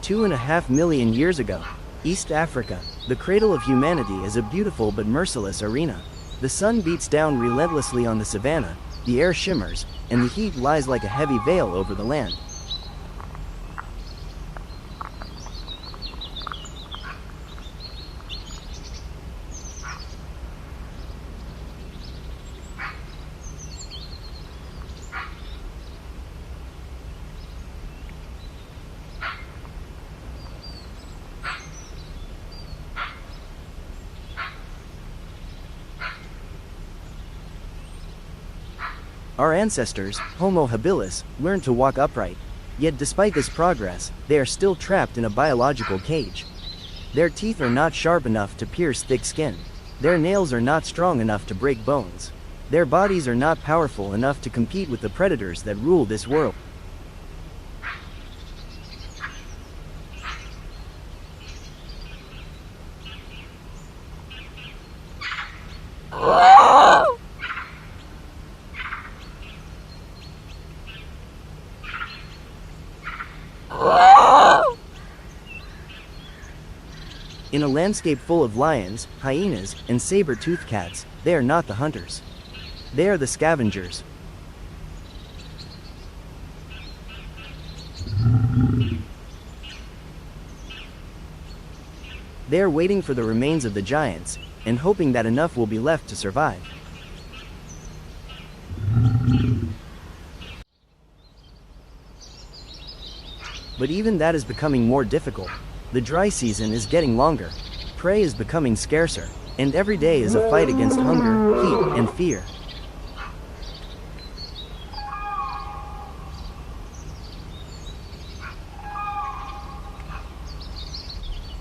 2.5 million years ago. East Africa. The cradle of humanity is a beautiful but merciless arena. The sun beats down relentlessly on the savanna, the air shimmers, and the heat lies like a heavy veil over the land. Our ancestors, Homo habilis, learned to walk upright. Yet despite this progress, they are still trapped in a biological cage. Their teeth are not sharp enough to pierce thick skin. Their nails are not strong enough to break bones. Their bodies are not powerful enough to compete with the predators that rule this world. In a landscape full of lions, hyenas, and saber-toothed cats, they are not the hunters. They are the scavengers. They are waiting for the remains of the giants, and hoping that enough will be left to survive. But even that is becoming more difficult. The dry season is getting longer. Prey is becoming scarcer, and every day is a fight against hunger, heat, and fear.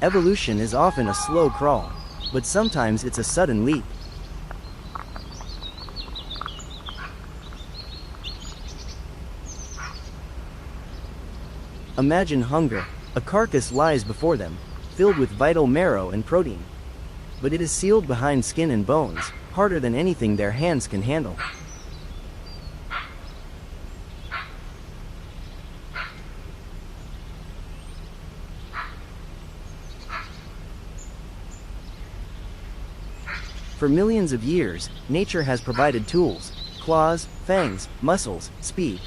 Evolution is often a slow crawl, but sometimes it's a sudden leap. Imagine hunger. A carcass lies before them, filled with vital marrow and protein. But it is sealed behind skin and bones, harder than anything their hands can handle. For millions of years, nature has provided tools: claws, fangs, muscles, speed.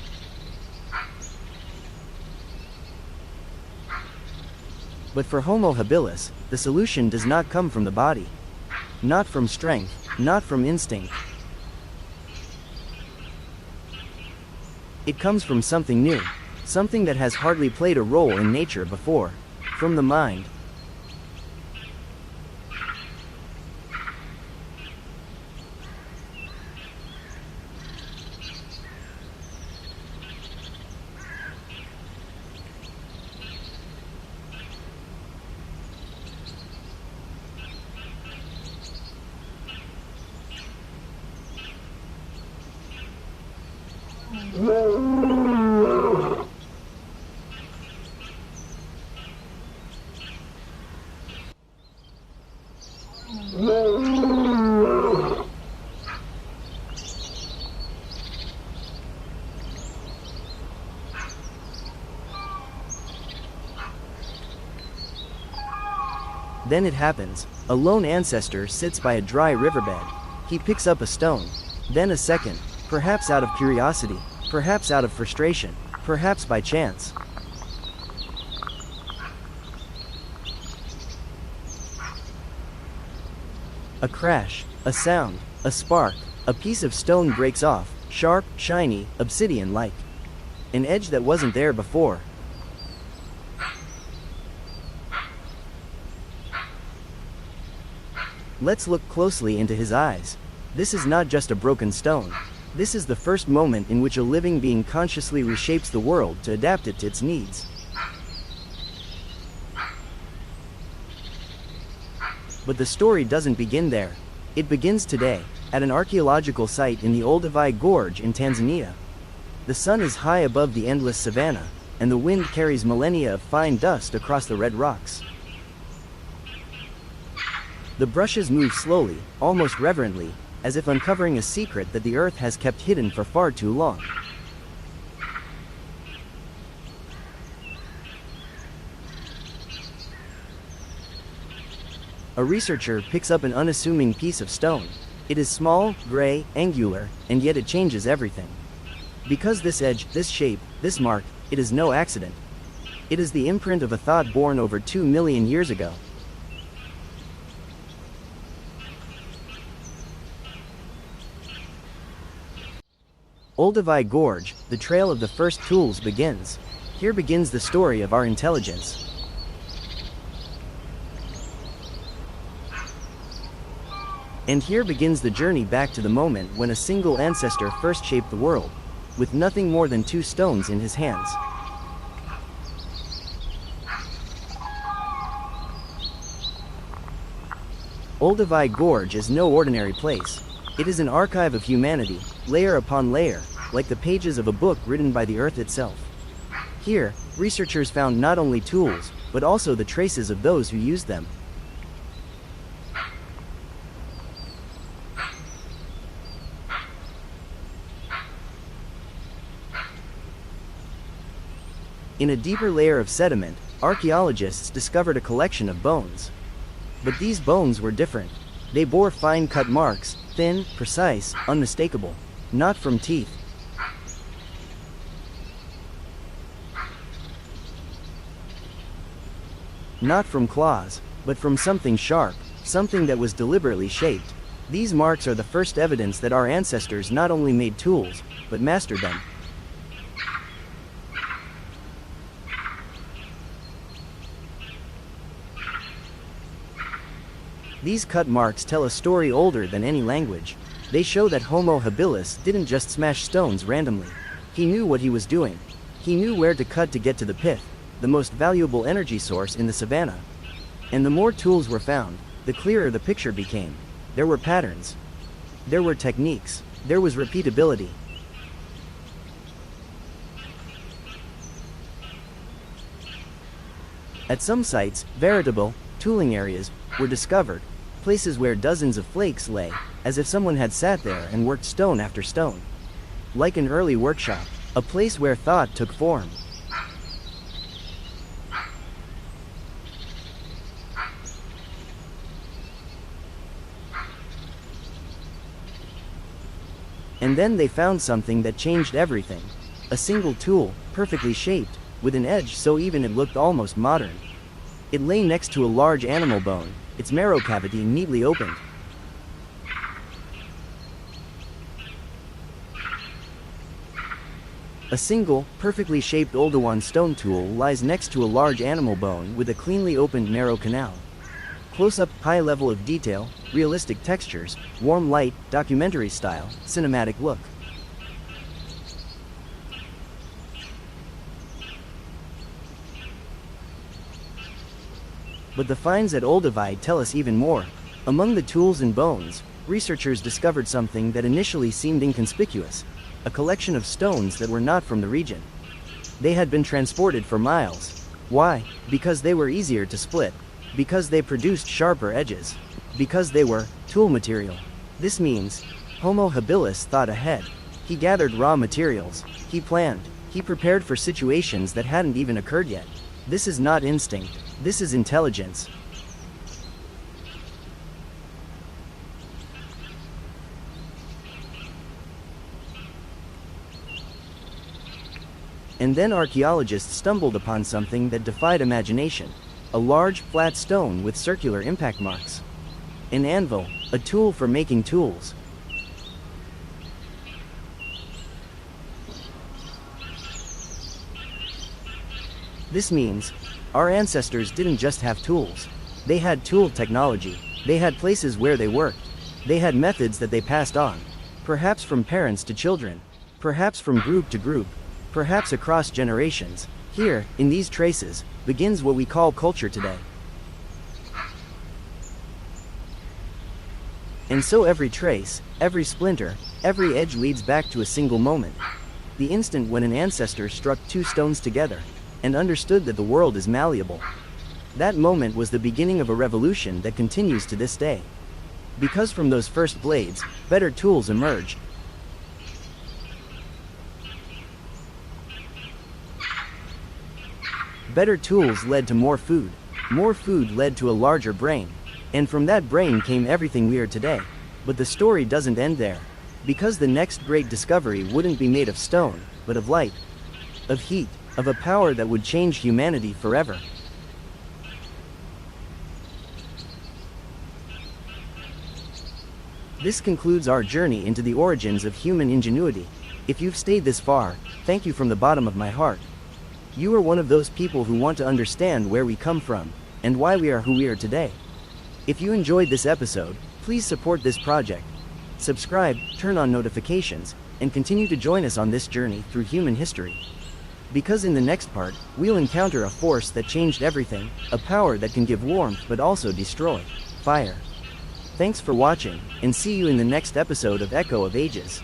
But for Homo habilis, the solution does not come from the body. Not from strength, not from instinct. It comes from something new, something that has hardly played a role in nature before. From the mind. Then it happens. A lone ancestor sits by a dry riverbed. He picks up a stone. Then a second, perhaps out of curiosity, perhaps out of frustration, perhaps by chance. A crash, a sound, a spark, a piece of stone breaks off, sharp, shiny, obsidian-like. An edge that wasn't there before. Let's look closely into his eyes. This is not just a broken stone. This is the first moment in which a living being consciously reshapes the world to adapt it to its needs. But the story doesn't begin there. It begins today, at an archaeological site in the Oldowan Gorge in Tanzania. The sun is high above the endless savanna, and the wind carries millennia of fine dust across the red rocks. The brushes move slowly, almost reverently, as if uncovering a secret that the earth has kept hidden for far too long. A researcher picks up an unassuming piece of stone. It is small, gray, angular, and yet it changes everything. Because this edge, this shape, this mark, it is no accident. It is the imprint of a thought born over 2 million years ago. Oldowan Gorge, the trail of the first tools begins. Here begins the story of our intelligence. And here begins the journey back to the moment when a single ancestor first shaped the world, with nothing more than 2 stones in his hands. Oldowan Gorge is no ordinary place. It is an archive of humanity, layer upon layer, like the pages of a book written by the earth itself. Here, researchers found not only tools, but also the traces of those who used them. In a deeper layer of sediment, archaeologists discovered a collection of bones. But these bones were different. They bore fine-cut marks, thin, precise, unmistakable. Not from teeth. Not from claws, but from something sharp, something that was deliberately shaped. These marks are the first evidence that our ancestors not only made tools, but mastered them. These cut marks tell a story older than any language. They show that Homo habilis didn't just smash stones randomly. He knew what he was doing. He knew where to cut to get to the pith, the most valuable energy source in the savannah. And the more tools were found, the clearer the picture became. There were patterns. There were techniques. There was repeatability. At some sites, veritable tooling areas were discovered, places where dozens of flakes lay, as if someone had sat there and worked stone after stone. Like an early workshop, a place where thought took form. And then they found something that changed everything. A single tool, perfectly shaped, with an edge so even it looked almost modern. It lay next to a large animal bone, its marrow cavity neatly opened. A single, perfectly shaped Oldowan stone tool lies next to a large animal bone with a cleanly opened narrow canal. Close-up, high level of detail, realistic textures, warm light, documentary style, cinematic look. But the finds at Oldowan tell us even more. Among the tools and bones, researchers discovered something that initially seemed inconspicuous, a collection of stones that were not from the region. They had been transported for miles. Why? Because they were easier to split. Because they produced sharper edges. Because they were tool material. This means Homo habilis thought ahead. He gathered raw materials. He planned. He prepared for situations that hadn't even occurred yet. This is not instinct. This is intelligence. And then archaeologists stumbled upon something that defied imagination. A large, flat stone with circular impact marks. An anvil, a tool for making tools. This means our ancestors didn't just have tools. They had tool technology. They had places where they worked. They had methods that they passed on. Perhaps from parents to children. Perhaps from group to group. Perhaps across generations. Here, in these traces, begins what we call culture today. And so every trace, every splinter, every edge leads back to a single moment. The instant when an ancestor struck 2 stones together and understood that the world is malleable. That moment was the beginning of a revolution that continues to this day. Because from those first blades, better tools emerged. Better tools led to more food. More food led to a larger brain. And from that brain came everything we are today. But the story doesn't end there. Because the next great discovery wouldn't be made of stone, but of light, of heat, of a power that would change humanity forever. This concludes our journey into the origins of human ingenuity. If you've stayed this far, thank you from the bottom of my heart. You are one of those people who want to understand where we come from, and why we are who we are today. If you enjoyed this episode, please support this project. Subscribe, turn on notifications, and continue to join us on this journey through human history. Because in the next part, we'll encounter a force that changed everything, a power that can give warmth but also destroy. Fire. Thanks for watching, and see you in the next episode of Echo of Ages.